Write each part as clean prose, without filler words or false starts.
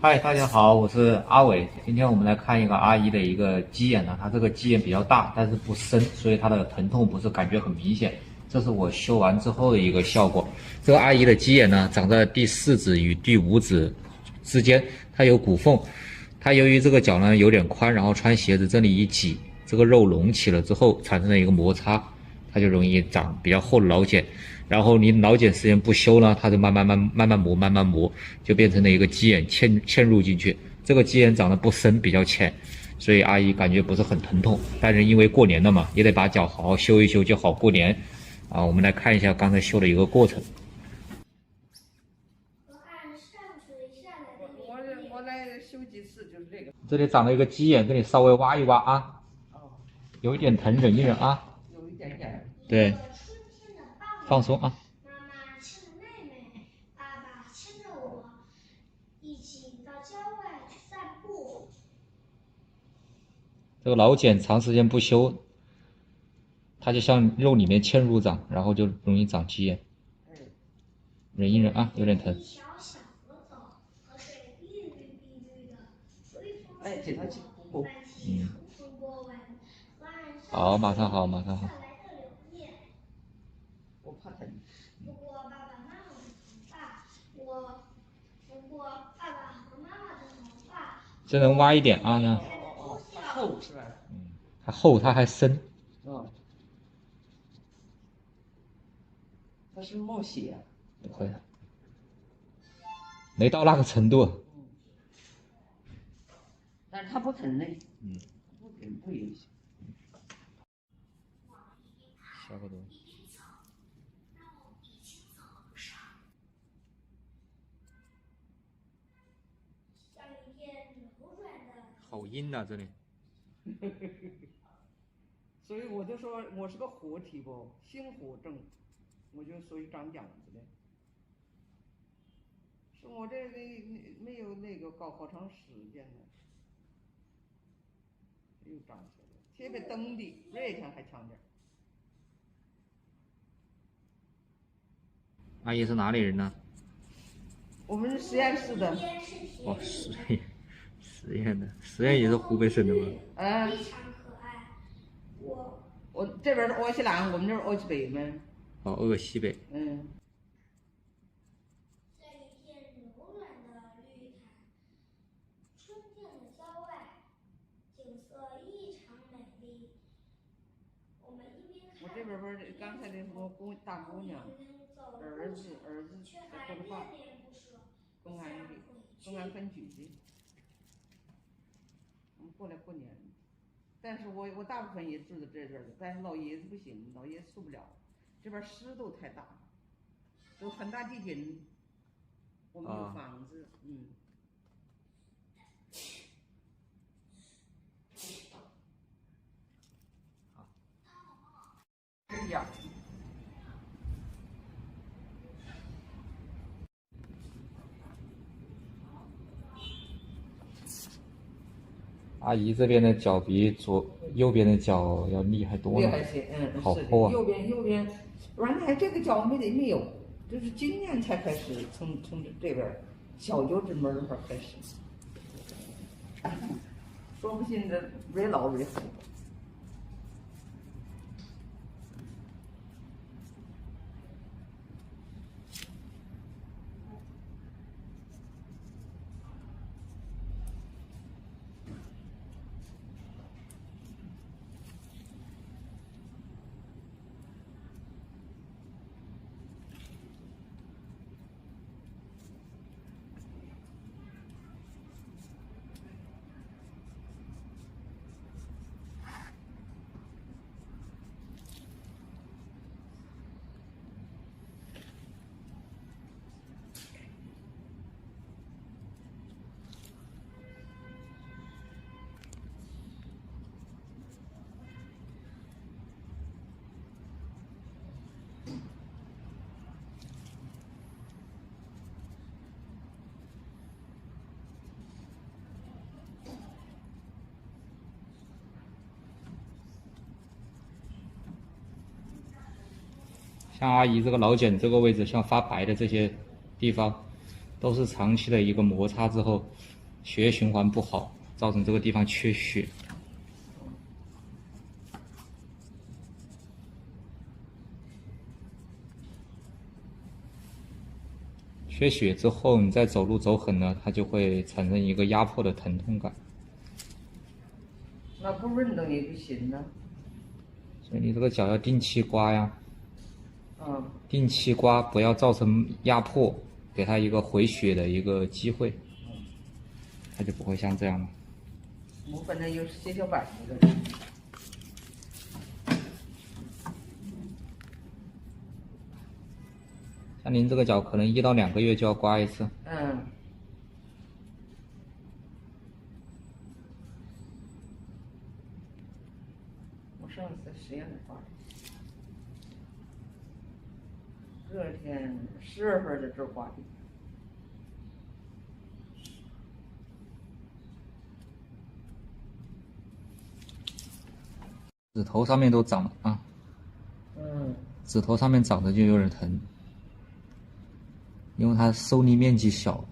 嗨，大家好，我是阿伟。今天我们来看一个阿姨的一个鸡眼呢，它这个鸡眼比较大，但是不深，所以它的疼痛不是感觉很明显。这是我修完之后的一个效果。这个阿姨的鸡眼呢，长在第4指与第5指之间，它有骨缝。它由于这个脚呢有点宽，然后穿鞋子这里一挤，这个肉隆起了之后产生了一个摩擦，它就容易长比较厚的老茧。然后你老茧时间不修呢，它就慢慢磨，就变成了一个鸡眼嵌入进去。这个鸡眼长得不深，比较浅，所以阿姨感觉不是很疼痛。但是因为过年了嘛，也得把脚好好修一修，就好过年。我们来看一下刚才修的一个过程。我来修几次就是这个。这里长了一个鸡眼，给你稍微挖一挖啊。有一点疼，忍一忍啊。有一点点。对。放松啊。妈妈牵着妹妹，爸爸牵着我，一起到郊外去散步。这个老茧长时间不修，它就像肉里面嵌入长，然后就容易长鸡眼。忍一忍啊，有点疼。小小河走，河水碧绿碧绿的，微风这条筋不够。好，马上好，马上好。我怕疼。如果爸爸妈妈的头发，如果爸爸和妈妈的头发，这能挖一点啊呢？它厚是吧？它厚，它还深。它是冒血。不会的，没到那个程度。但是它不疼嘞。不疼不影响。消个毒。好阴呐，这里。所以我就说我是个火体不，心火症，我就所以长痒子的。是我这个没有那个搞好长时间了，又长起来了，特别蹬的，热天还强点。阿姨是哪里人呢？我们是实验室的。哦，实验的，实验也是湖北省的吗？非常可爱。我这边是鄂西南，我们这是鄂西北嘛。哦，鄂西北。在一片柔软的绿毯，春天的郊外，景色异常美丽。我们一边看，我这边不是刚才那大姑娘，儿子在说的话，公安分局的，我们过来过年。但是我大部分也住在这边的，但是老爷子不行，老爷子受不了，这边湿度太大，有很大地震，我们有房子，这样。阿姨这边的脚比右边的脚要厉害多了，厉害些，好厚啊！右边，原来这个脚没有，就是今年才开始从这边小脚趾门这开始，说不信这越老越厚。像阿姨这个老茧这个位置，像发白的这些地方，都是长期的一个摩擦之后，血液循环不好，造成这个地方缺血。缺血之后，你再走路走狠了，它就会产生一个压迫的疼痛感。那不运动也不行呢。所以你这个脚要定期刮呀。定期刮，不要造成压迫，给它一个回血的一个机会，它就不会像这样了。我反正有血小板这个。像您这个脚，可能1到2个月就要刮一次。我上次在10月份刮的，这天10月份的时候刮的。指头上面都长了啊。指头上面长的就有点疼，因为它受力面积小。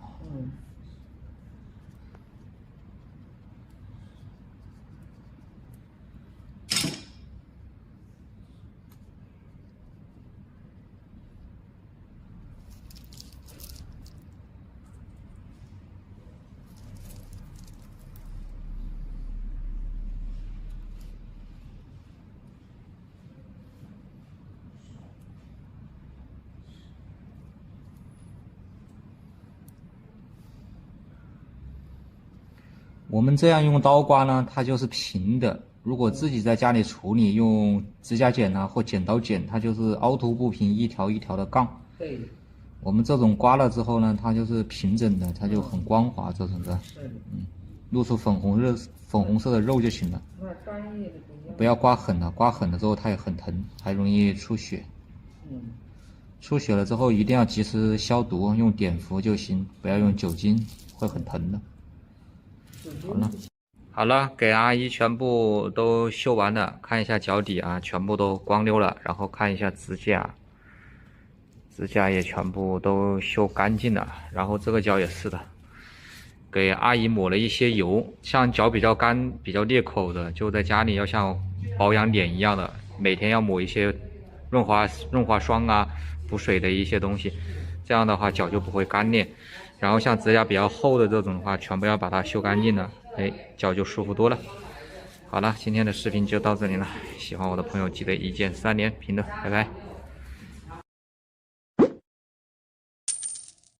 我们这样用刀刮呢，它就是平的。如果自己在家里处理，用指甲剪啊或剪刀剪，它就是凹凸不平，一条一条的杠。对。我们这种刮了之后呢，它就是平整的，它就很光滑，这种的。是的。露出粉红色的肉就行了。那专业的不一样。不要刮狠了，刮狠了之后它也很疼，还容易出血。出血了之后一定要及时消毒，用碘伏就行，不要用酒精，会很疼的。好了，给阿姨全部都修完了，看一下脚底啊，全部都光溜了，然后看一下指甲，指甲也全部都修干净了，然后这个脚也是的，给阿姨抹了一些油，像脚比较干、比较裂口的，就在家里要像保养脸一样的，每天要抹一些润滑霜啊，补水的一些东西，这样的话脚就不会干裂。然后像指甲比较厚的这种的话，全部要把它修干净了，脚就舒服多了。好了，今天的视频就到这里了，喜欢我的朋友记得1键3连评论，拜拜。